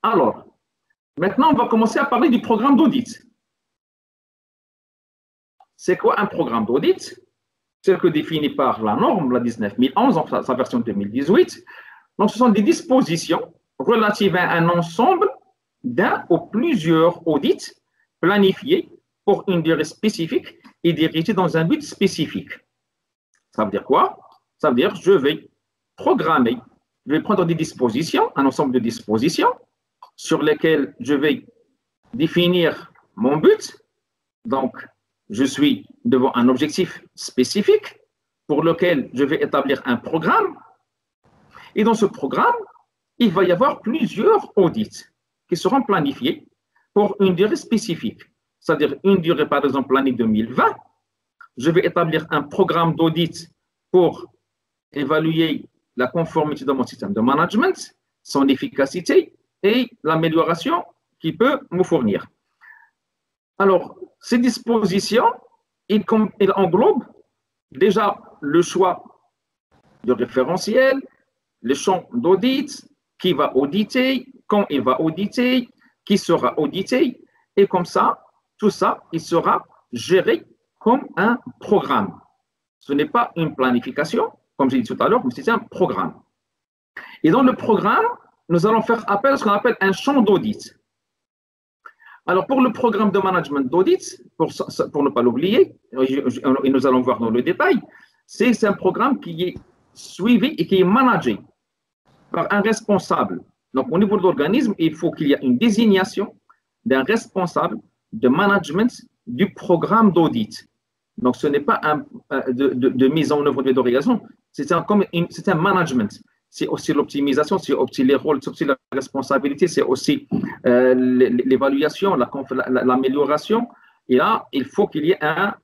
Alors, maintenant, on va commencer à parler du programme d'audit. C'est quoi un programme d'audit? C'est que défini par la norme, la 19011, en sa version 2018. Donc, ce sont des dispositions relatives à un ensemble d'un ou plusieurs audits planifiés pour une durée spécifique et dirigés dans un but spécifique. Ça veut dire quoi? Ça veut dire je vais programmer, je vais prendre des dispositions, un ensemble de dispositions sur lesquelles je vais définir mon but. Donc, je suis devant un objectif spécifique pour lequel je vais établir un programme. Et dans ce programme, il va y avoir plusieurs audits qui seront planifiés pour une durée spécifique. C'est-à-dire une durée, par exemple, l'année 2020. Je vais établir un programme d'audit pour évaluer la conformité de mon système de management, son efficacité et l'amélioration qu'il peut me fournir. Alors, ces dispositions, ils englobent déjà le choix du référentiel, le champ d'audit, qui va auditer, quand il va auditer, qui sera audité, et comme ça, tout ça, il sera géré comme un programme. Ce n'est pas une planification, comme j'ai dit tout à l'heure, mais c'est un programme. Et dans le programme, nous allons faire appel à ce qu'on appelle un champ d'audit. Alors, pour le programme de management d'audit, pour ne pas l'oublier, et nous allons voir dans le détail, c'est un programme qui est suivi et qui est managé par un responsable. Donc, au niveau de l'organisme, il faut qu'il y ait une désignation d'un responsable de management du programme d'audit. Donc, ce n'est pas de mise en œuvre de l'organisation, c'est un management. C'est aussi l'optimisation, c'est aussi les rôles, c'est aussi la responsabilité, c'est aussi l'évaluation, l'amélioration. Et là, il faut qu'il y ait un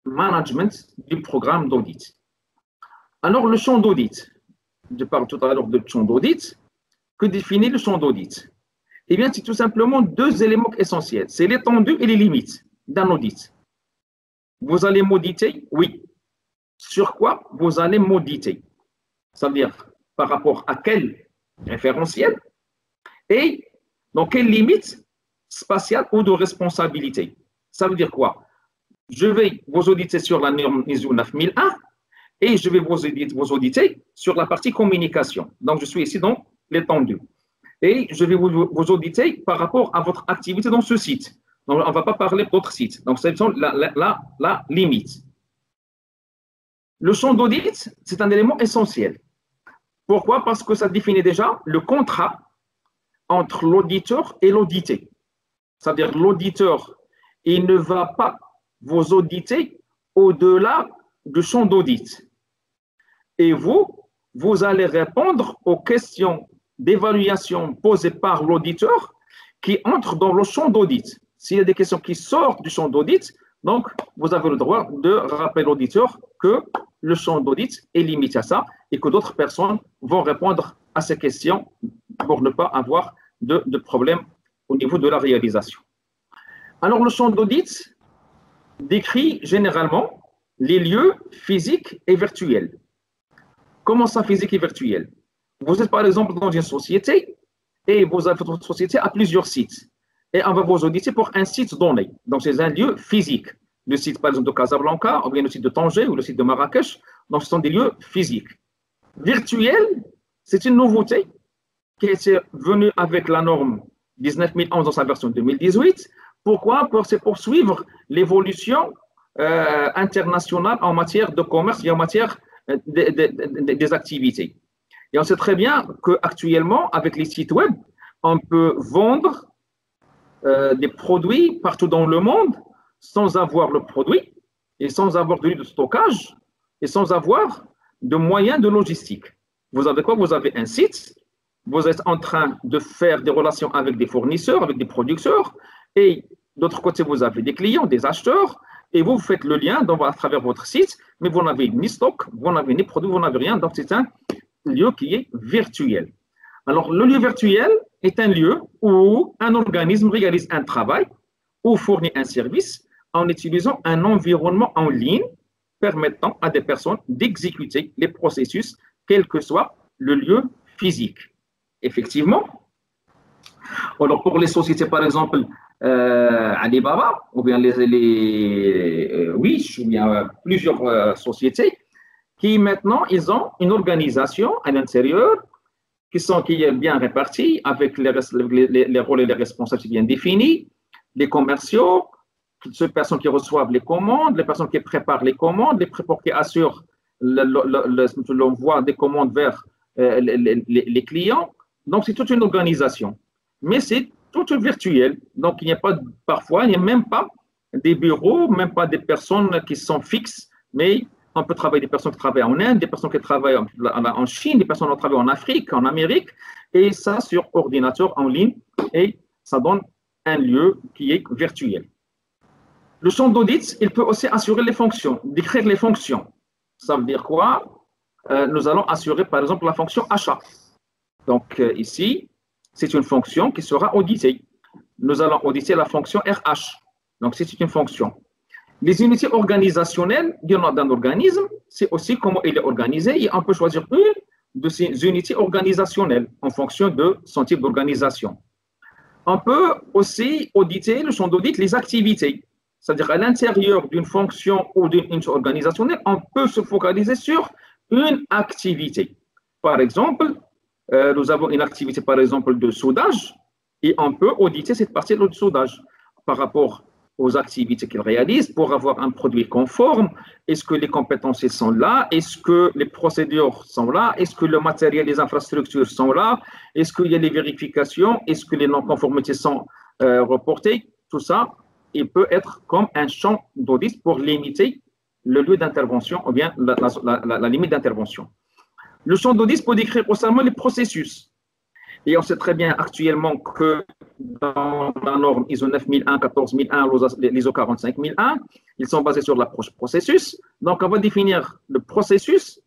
management du programme d'audit. Alors, le champ d'audit. Je parle tout à l'heure de champ d'audit. Que définit le champ d'audit? Eh bien, c'est tout simplement deux éléments essentiels. C'est l'étendue et les limites d'un audit. Vous allez m'auditer? Oui. Sur quoi vous allez m'auditer? Ça veut dire par rapport à quel référentiel et dans quelle limite spatiale ou de responsabilité. Ça veut dire quoi? Je vais vous auditer sur la norme ISO 9001 et je vais vous auditer sur la partie communication. Donc, je suis ici dans l'étendue. Et je vais vous auditer par rapport à votre activité dans ce site. Donc, on ne va pas parler d'autres sites. Donc, c'est la limite. Le champ d'audit, c'est un élément essentiel. Pourquoi? Parce que ça définit déjà le contrat entre l'auditeur et l'audité. C'est-à-dire l'auditeur, il ne va pas vous auditer au-delà du champ d'audit. Et vous allez répondre aux questions d'évaluation posées par l'auditeur qui entrent dans le champ d'audit. S'il y a des questions qui sortent du champ d'audit, donc vous avez le droit de rappeler l'auditeur que le champ d'audit est limité à ça et que d'autres personnes vont répondre à ces questions pour ne pas avoir de problème au niveau de la réalisation. Alors, le champ d'audit décrit généralement les lieux physiques et virtuels. Comment ça, physique et virtuel? Vous êtes par exemple dans une société et vous avez votre société à plusieurs sites. Et on va vous auditer pour un site donné. Donc, c'est un lieu physique. Le site, par exemple, de Casablanca, ou bien le site de Tanger, ou le site de Marrakech. Donc, ce sont des lieux physiques. Virtuel, c'est une nouveauté qui est venue avec la norme 19011 dans sa version 2018. Pourquoi? C'est pour suivre l'évolution internationale en matière de commerce et en matière des activités. Et on sait très bien qu'actuellement, avec les sites web, on peut vendre des produits partout dans le monde sans avoir le produit et sans avoir de lieu de stockage et sans avoir de moyens de logistique. Vous avez quoi? Vous avez un site, vous êtes en train de faire des relations avec des fournisseurs, avec des producteurs, et d'autre côté, vous avez des clients, des acheteurs, et vous faites le lien à travers votre site, mais vous n'avez ni stock, vous n'avez ni produit, vous n'avez rien, donc c'est un lieu qui est virtuel. Alors, le lieu virtuel est un lieu où un organisme réalise un travail ou fournit un service en utilisant un environnement en ligne permettant à des personnes d'exécuter les processus, quel que soit le lieu physique. Effectivement, Alors, pour les sociétés, par exemple, Alibaba, ou bien Wish, ou bien plusieurs sociétés, qui maintenant, ils ont une organisation à l'intérieur qui est bien répartie, avec les rôles et les responsabilités bien définis, les commerciaux, les personnes qui reçoivent les commandes, les personnes qui préparent les commandes, les préparateurs qui assurent l'envoi des commandes vers les clients. Donc, c'est toute une organisation. Mais c'est tout virtuel. Donc, il n'y a pas, parfois, il n'y a même pas des bureaux, même pas des personnes qui sont fixes, mais on peut travailler des personnes qui travaillent en Inde, des personnes qui travaillent en Chine, des personnes qui travaillent en Afrique, en Amérique, et ça sur ordinateur en ligne, et ça donne un lieu qui est virtuel. Le champ d'audit, il peut aussi assurer les fonctions, décrire les fonctions. Ça veut dire quoi? Nous allons assurer, par exemple, la fonction achat. Donc, ici, c'est une fonction qui sera auditée. Nous allons auditer la fonction RH. Donc, c'est une fonction. Les unités organisationnelles d'un organisme, c'est aussi comment il est organisé. Et on peut choisir une de ces unités organisationnelles en fonction de son type d'organisation. On peut aussi auditer, le champ d'audit, les activités. C'est-à-dire à l'intérieur d'une fonction ou d'une unité organisationnelle, on peut se focaliser sur une activité. Par exemple, nous avons une activité, par exemple, de soudage, et on peut auditer cette partie de soudage par rapport aux activités qu'il réalise pour avoir un produit conforme. Est-ce que les compétences sont là? Est-ce que les procédures sont là? Est-ce que le matériel, les infrastructures sont là? Est-ce qu'il y a les vérifications? Est-ce que les non-conformités sont reportées? Tout ça, il peut être comme un champ d'audit pour limiter le lieu d'intervention ou bien la limite d'intervention. Le champ d'audit peut décrire aussi les processus. Et on sait très bien actuellement que dans la norme ISO 9001, 14001, l'ISO 45001, ils sont basés sur l'approche processus. Donc, on va définir le processus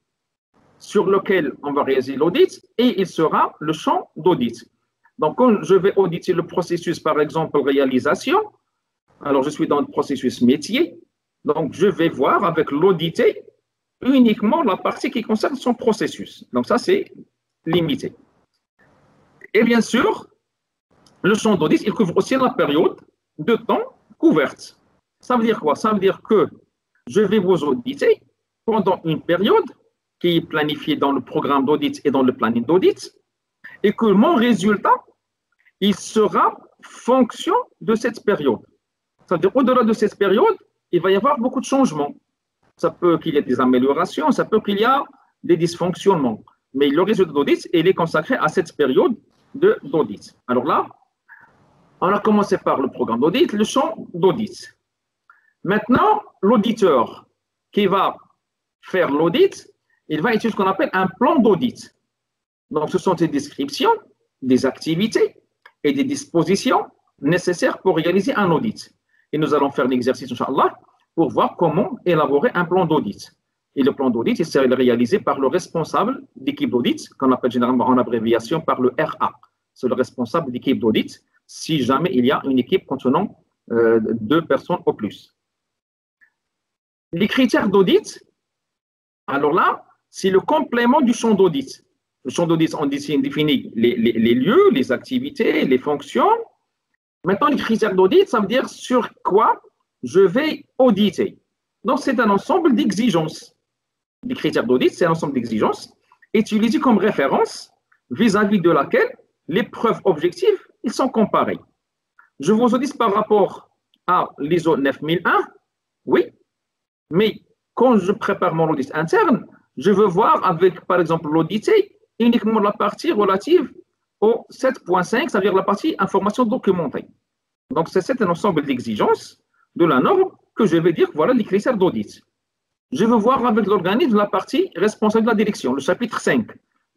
sur lequel on va réaliser l'audit et il sera le champ d'audit. Donc, quand je vais auditer le processus, par exemple, réalisation, alors je suis dans le processus métier, donc je vais voir avec l'audité uniquement la partie qui concerne son processus. Donc, ça, c'est limité. Et bien sûr, le champ d'audit, il couvre aussi la période de temps couverte. Ça veut dire quoi? Ça veut dire que je vais vous auditer pendant une période qui est planifiée dans le programme d'audit et dans le planning d'audit, et que mon résultat, il sera fonction de cette période. C'est-à-dire, au-delà de cette période, il va y avoir beaucoup de changements. Ça peut qu'il y ait des améliorations, ça peut qu'il y ait des dysfonctionnements. Mais le résultat d'audit, il est consacré à cette période d'audit. Alors là, on a commencé par le programme d'audit, le champ d'audit. Maintenant, l'auditeur qui va faire l'audit, il va étudier ce qu'on appelle un plan d'audit. Donc, ce sont des descriptions, des activités et des dispositions nécessaires pour réaliser un audit. Et nous allons faire l'exercice, Inch'Allah, pour voir comment élaborer un plan d'audit. Et le plan d'audit, il sera réalisé par le responsable d'équipe d'audit, qu'on appelle généralement en abréviation par le RA. C'est le responsable d'équipe d'audit, si jamais il y a une équipe contenant 2 personnes ou plus. Les critères d'audit, alors là, c'est le complément du champ d'audit. Le champ d'audit, on définit les lieux, les activités, les fonctions. Maintenant, les critères d'audit, ça veut dire sur quoi je vais auditer. Donc, c'est un ensemble d'exigences. Les critères d'audit, c'est un ensemble d'exigences utilisés comme référence vis-à-vis de laquelle les preuves objectives, ils sont comparées. Je vous audite par rapport à l'ISO 9001, oui, mais quand je prépare mon audit interne, je veux voir avec, par exemple, l'audité, uniquement la partie relative au 7.5, c'est-à-dire la partie information documentée. Donc, c'est un ensemble d'exigences de la norme que je vais dire, voilà les critères d'audit. Je veux voir avec l'organisme la partie responsable de la direction, le chapitre 5.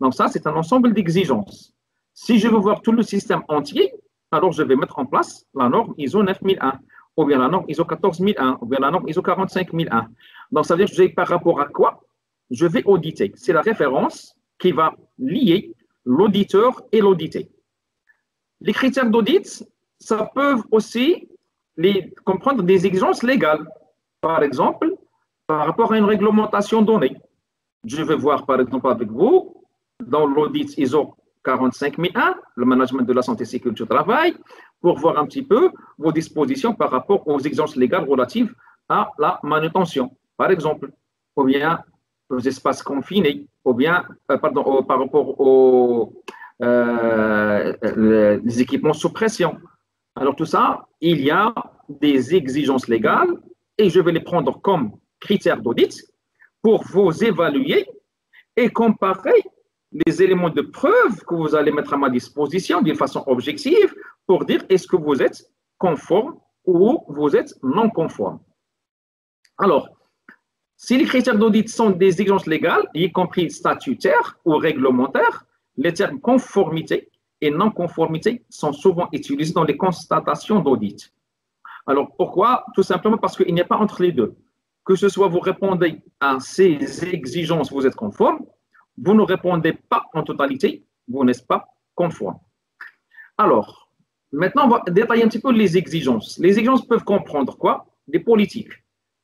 Donc ça, c'est un ensemble d'exigences. Si je veux voir tout le système entier, alors je vais mettre en place la norme ISO 9001, ou bien la norme ISO 14001, ou bien la norme ISO 45001. Donc ça veut dire que je vais par rapport à quoi je vais auditer. C'est la référence qui va lier l'auditeur et l'audité. Les critères d'audit, ça peut aussi comprendre des exigences légales. Par exemple, par rapport à une réglementation donnée. Je vais voir, par exemple, avec vous, dans l'audit ISO 45001, le management de la santé et sécurité au travail, pour voir un petit peu vos dispositions par rapport aux exigences légales relatives à la manutention, par exemple, ou bien aux espaces confinés, ou bien, par rapport aux les équipements sous pression. Alors tout ça, il y a des exigences légales et je vais les prendre comme critères d'audit pour vous évaluer et comparer les éléments de preuve que vous allez mettre à ma disposition d'une façon objective pour dire est-ce que vous êtes conforme ou vous êtes non conforme. Alors, si les critères d'audit sont des exigences légales, y compris statutaires ou réglementaires, les termes conformité et non-conformité sont souvent utilisés dans les constatations d'audit. Alors, pourquoi? Tout simplement parce qu'il n'y a pas entre les deux. Que ce soit vous répondez à ces exigences, vous êtes conforme, vous ne répondez pas en totalité, vous n'êtes pas conforme. Alors, maintenant, on va détailler un petit peu les exigences. Les exigences peuvent comprendre quoi? Des politiques.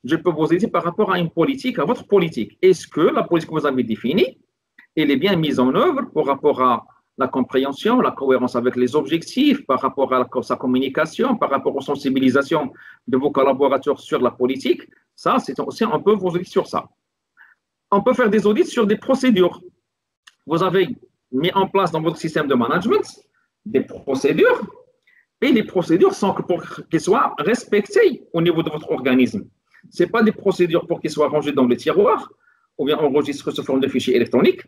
Je peux vous aider par rapport à une politique, à votre politique. Est-ce que la politique que vous avez définie, elle est bien mise en œuvre par rapport à la compréhension, la cohérence avec les objectifs, par rapport à sa communication, par rapport aux sensibilisations de vos collaborateurs sur la politique? Ça, c'est aussi, on peut vous aider sur ça. On peut faire des audits sur des procédures. Vous avez mis en place dans votre système de management des procédures, et les procédures sont pour qu'elles soient respectées au niveau de votre organisme. Ce n'est pas des procédures pour qu'ils soient rangés dans les tiroirs ou bien enregistrés sous forme de fichiers électroniques,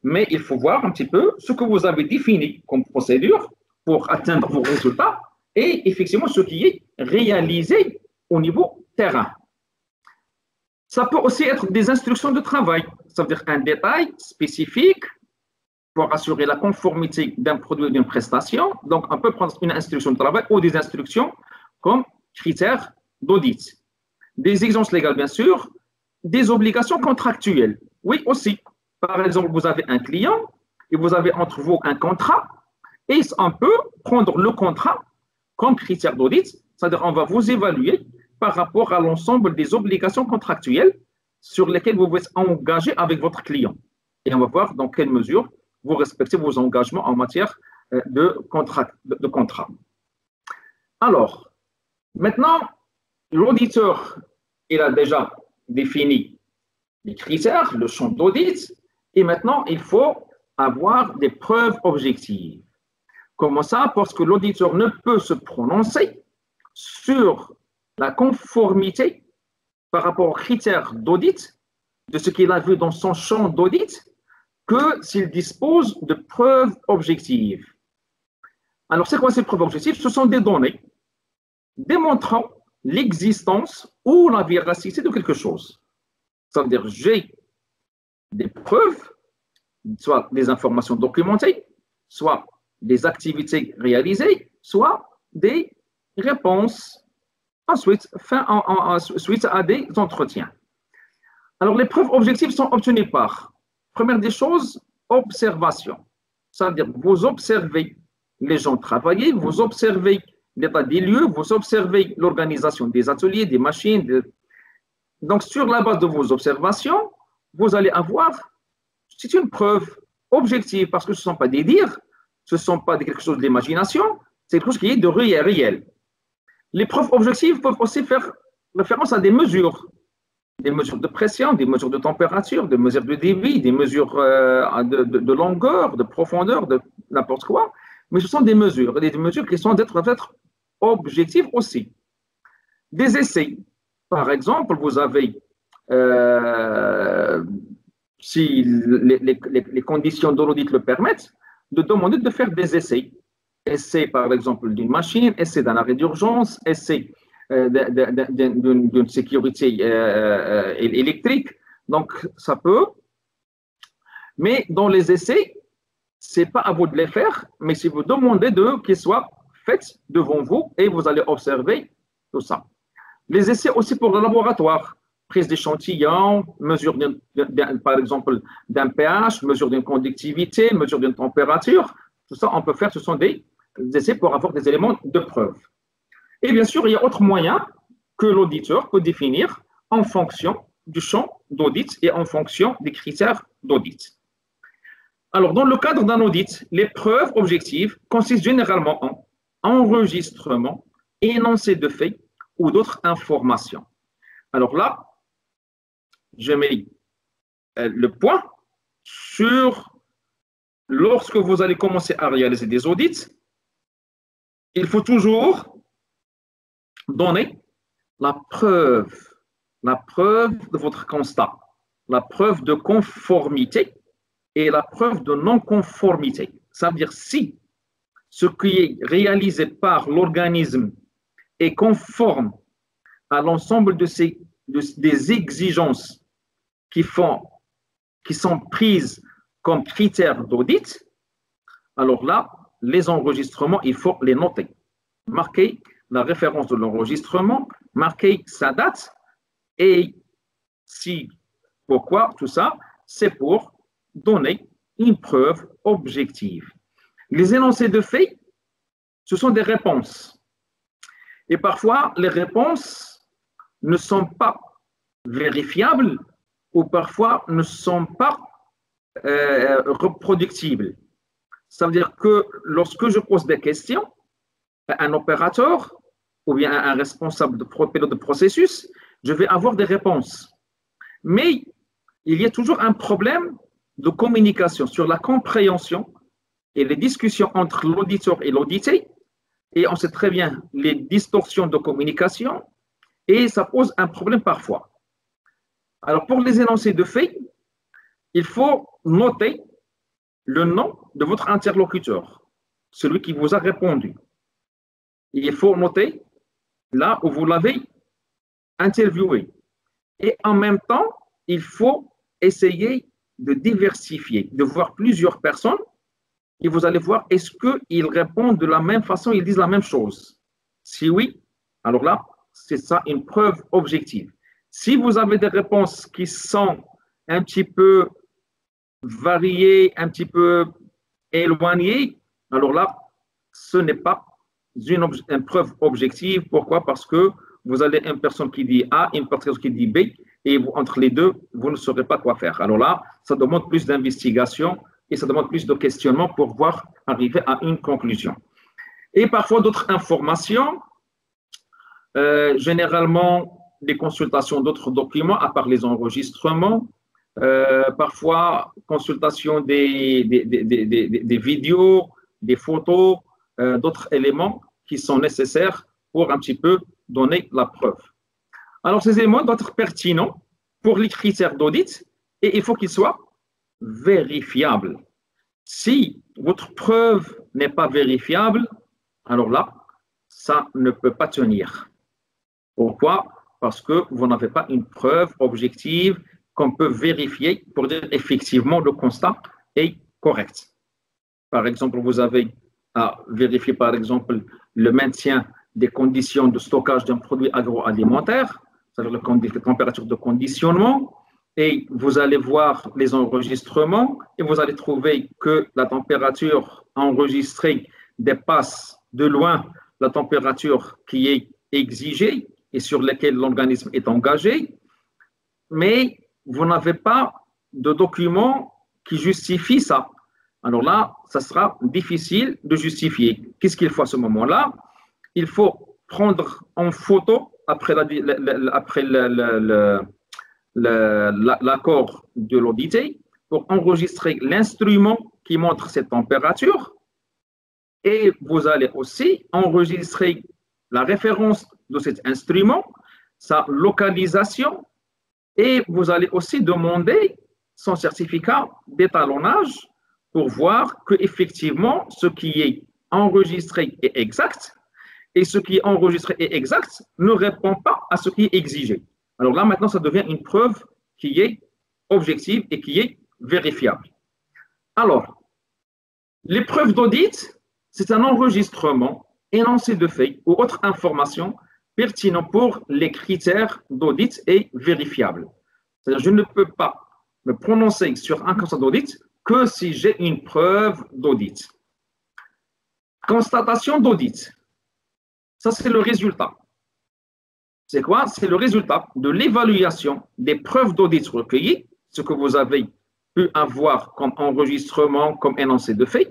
mais il faut voir un petit peu ce que vous avez défini comme procédure pour atteindre vos résultats et effectivement ce qui est réalisé au niveau terrain. Ça peut aussi être des instructions de travail, ça veut dire un détail spécifique pour assurer la conformité d'un produit ou d'une prestation. Donc, on peut prendre une instruction de travail ou des instructions comme critères d'audit. Des exigences légales, bien sûr, des obligations contractuelles. Oui, aussi. Par exemple, vous avez un client et vous avez entre vous un contrat et on peut prendre le contrat comme critère d'audit, c'est-à-dire on va vous évaluer par rapport à l'ensemble des obligations contractuelles sur lesquelles vous êtes engagé avec votre client. Et on va voir dans quelle mesure vous respectez vos engagements en matière de contrat. Alors, maintenant, l'auditeur, il a déjà défini les critères, le champ d'audit, et maintenant, il faut avoir des preuves objectives. Comment ça? Parce que l'auditeur ne peut se prononcer sur la conformité par rapport aux critères d'audit, de ce qu'il a vu dans son champ d'audit, que s'il dispose de preuves objectives. Alors, c'est quoi ces preuves objectives? Ce sont des données démontrant l'existence ou la véracité de quelque chose. Ça veut dire, j'ai des preuves, soit des informations documentées, soit des activités réalisées, soit des réponses ensuite suite à des entretiens. Alors, les preuves objectives sont obtenues par, première des choses, observation. C'est-à-dire, vous observez les gens travailler, vous observez l'état des lieux, vous observez l'organisation des ateliers, des machines. Donc, sur la base de vos observations, vous allez avoir, c'est une preuve objective, parce que ce ne sont pas des dires, ce ne sont pas quelque chose de l'imagination, c'est quelque chose qui est de réel. Les preuves objectives peuvent aussi faire référence à des mesures de pression, des mesures de température, des mesures de débit, des mesures de longueur, de profondeur, de n'importe quoi, mais ce sont des mesures qui sont d'être objectives aussi. Des essais. Par exemple, vous avez, si les conditions de l'audit le permettent, de demander de faire des essais. Essai, par exemple, d'une machine, essai d'un arrêt d'urgence, essai d'une sécurité électrique. Donc, ça peut. Mais dans les essais, ce n'est pas à vous de les faire, mais si vous demandez qu'ils soient faits devant vous et vous allez observer tout ça. Les essais aussi pour le laboratoire, prise d'échantillons, mesure par exemple d'un pH, mesure d'une conductivité, mesure d'une température, tout ça on peut faire, ce sont des essais pour avoir des éléments de preuve. Et bien sûr, il y a autre moyen que l'auditeur peut définir en fonction du champ d'audit et en fonction des critères d'audit. Alors, dans le cadre d'un audit, les preuves objectives consistent généralement en enregistrement, énoncé de faits ou d'autres informations. Alors là, je mets le point sur lorsque vous allez commencer à réaliser des audits, il faut toujours donner la preuve de votre constat, la preuve de conformité et la preuve de non-conformité. Ça veut dire si ce qui est réalisé par l'organisme est conforme à l'ensemble des exigences qui sont prises comme critères d'audit, alors là, les enregistrements, il faut les noter. Marquer la référence de l'enregistrement, marquer sa date et pourquoi tout ça? C'est pour donner une preuve objective. Les énoncés de faits, ce sont des réponses. Et parfois, les réponses ne sont pas vérifiables ou parfois ne sont pas reproductibles. Ça veut dire que lorsque je pose des questions à un opérateur ou bien à un responsable de processus, je vais avoir des réponses. Mais il y a toujours un problème de communication sur la compréhension et les discussions entre l'auditeur et l'audité. Et on sait très bien les distorsions de communication et ça pose un problème parfois. Alors, pour les énoncés de faits, il faut noter le nom de votre interlocuteur, celui qui vous a répondu. Il faut noter là où vous l'avez interviewé. Et en même temps, il faut essayer de diversifier, de voir plusieurs personnes et vous allez voir est-ce qu'ils répondent de la même façon, ils disent la même chose. Si oui, alors là, c'est ça une preuve objective. Si vous avez des réponses qui sont un petit peu variées, un petit peu éloignées, alors là, ce n'est pas une preuve objective. Pourquoi? Parce que vous avez une personne qui dit A, une personne qui dit B, et entre les deux, vous ne saurez pas quoi faire. Alors là, ça demande plus d'investigation et ça demande plus de questionnement pour pouvoir arriver à une conclusion. Et parfois d'autres informations, généralement des consultations d'autres documents, à part les enregistrements, parfois consultation des vidéos, des photos, d'autres éléments qui sont nécessaires pour un petit peu donner la preuve. Alors, ces éléments doivent être pertinents pour les critères d'audit et il faut qu'ils soient vérifiables. Si votre preuve n'est pas vérifiable, alors là, ça ne peut pas tenir. Pourquoi? Parce que vous n'avez pas une preuve objective qu'on peut vérifier pour dire effectivement le constat est correct. Par exemple, vous avez à vérifier, par exemple, le maintien des conditions de stockage d'un produit agroalimentaire, c'est-à-dire la température de conditionnement, et vous allez voir les enregistrements et vous allez trouver que la température enregistrée dépasse de loin la température qui est exigée et sur laquelle l'organisme est engagé, mais vous n'avez pas de document qui justifie ça. Alors là, ça sera difficile de justifier. Qu'est-ce qu'il faut à ce moment-là? Il faut prendre en photo, après l'accord de l'audité, pour enregistrer l'instrument qui montre cette température. Et vous allez aussi enregistrer la référence de cet instrument, sa localisation, et vous allez aussi demander son certificat d'étalonnage pour voir qu'effectivement, ce qui est enregistré est exact et ce qui est enregistré est exact ne répond pas à ce qui est exigé. Alors là, maintenant, ça devient une preuve qui est objective et qui est vérifiable. Alors, les preuves d'audit, c'est un enregistrement, énoncé de faits ou autre information pertinent pour les critères d'audit et vérifiable. C'est-à-dire, je ne peux pas me prononcer sur un constat d'audit que si j'ai une preuve d'audit. Constatation d'audit. Ça, c'est le résultat. C'est quoi? C'est le résultat de l'évaluation des preuves d'audit recueillies, ce que vous avez pu avoir comme enregistrement, comme énoncé de fait,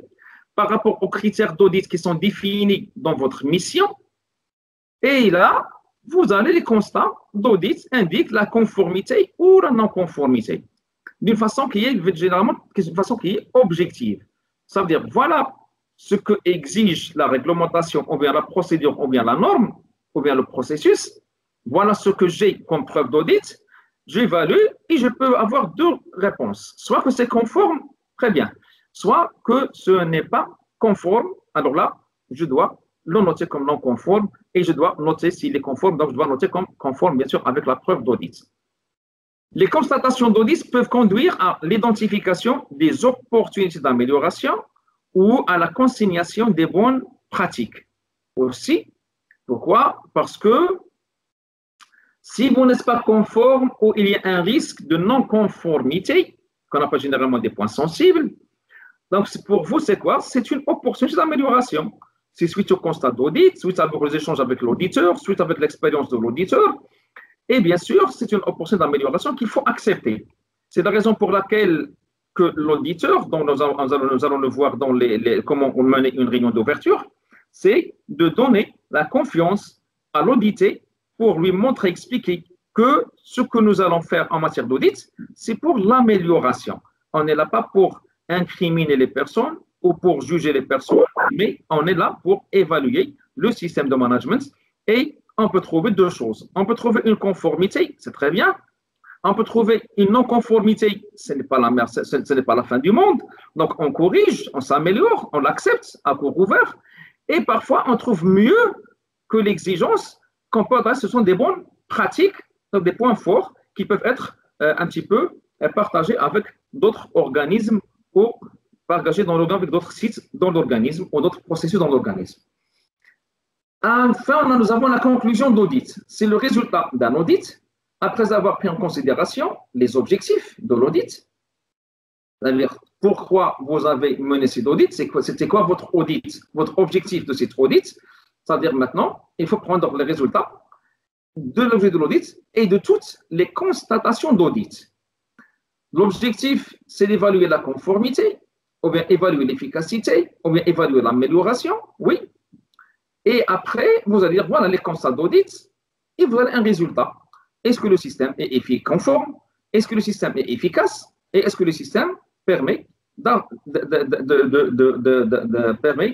par rapport aux critères d'audit qui sont définis dans votre mission. Et là, vous avez les constats d'audit indiquent la conformité ou la non-conformité, d'une façon qui est généralement une façon qui est objective. Ça veut dire, voilà ce que exige la réglementation, ou bien la procédure, ou bien la norme, ou bien le processus. Voilà ce que j'ai comme preuve d'audit. J'évalue et je peux avoir deux réponses. Soit que c'est conforme, très bien. Soit que ce n'est pas conforme, alors là, je dois le noter comme non conforme et je dois noter s'il est conforme, donc je dois noter comme conforme, bien sûr, avec la preuve d'audit. Les constatations d'audit peuvent conduire à l'identification des opportunités d'amélioration ou à la consignation des bonnes pratiques. Aussi, pourquoi? Parce que si vous n'êtes pas conforme ou il y a un risque de non-conformité, qu'on appelle généralement des points sensibles, donc pour vous, c'est quoi? C'est une opportunité d'amélioration. C'est suite au constat d'audit, suite à vos échanges avec l'auditeur, suite avec l'expérience de l'auditeur. Et bien sûr, c'est une opportunité d'amélioration qu'il faut accepter. C'est la raison pour laquelle que l'auditeur, dont nous allons le voir dans comment on menait une réunion d'ouverture, c'est de donner la confiance à l'audité pour lui montrer, expliquer que ce que nous allons faire en matière d'audit, c'est pour l'amélioration. On n'est là pas pour incriminer les personnes ou pour juger les personnes, mais on est là pour évaluer le système de management et on peut trouver deux choses. On peut trouver une conformité, c'est très bien. On peut trouver une non-conformité, ce n'est pas la fin du monde. Donc, on corrige, on s'améliore, on l'accepte à court ouvert. Et parfois, on trouve mieux que l'exigence qu'on peut adresser. Ce sont des bonnes pratiques, donc des points forts qui peuvent être un petit peu partagés avec d'autres organismes ou partagés avec d'autres sites dans l'organisme ou d'autres processus dans l'organisme. Enfin, nous avons la conclusion d'audit. C'est le résultat d'un audit après avoir pris en considération les objectifs de l'audit. C'est-à-dire, pourquoi vous avez mené cet audit? C'était quoi votre audit? Votre objectif de cet audit? C'est-à-dire maintenant, il faut prendre les résultats de l'objet de l'audit et de toutes les constatations d'audit. L'objectif, c'est d'évaluer la conformité, ou bien évaluer l'efficacité, ou bien évaluer l'amélioration, oui. Et après, vous allez dire, voilà les constats d'audit, et vous avez un résultat. Est-ce que le système est conforme? Est-ce que le système est efficace? Et est-ce que le système permet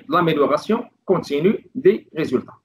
l'amélioration continue des résultats?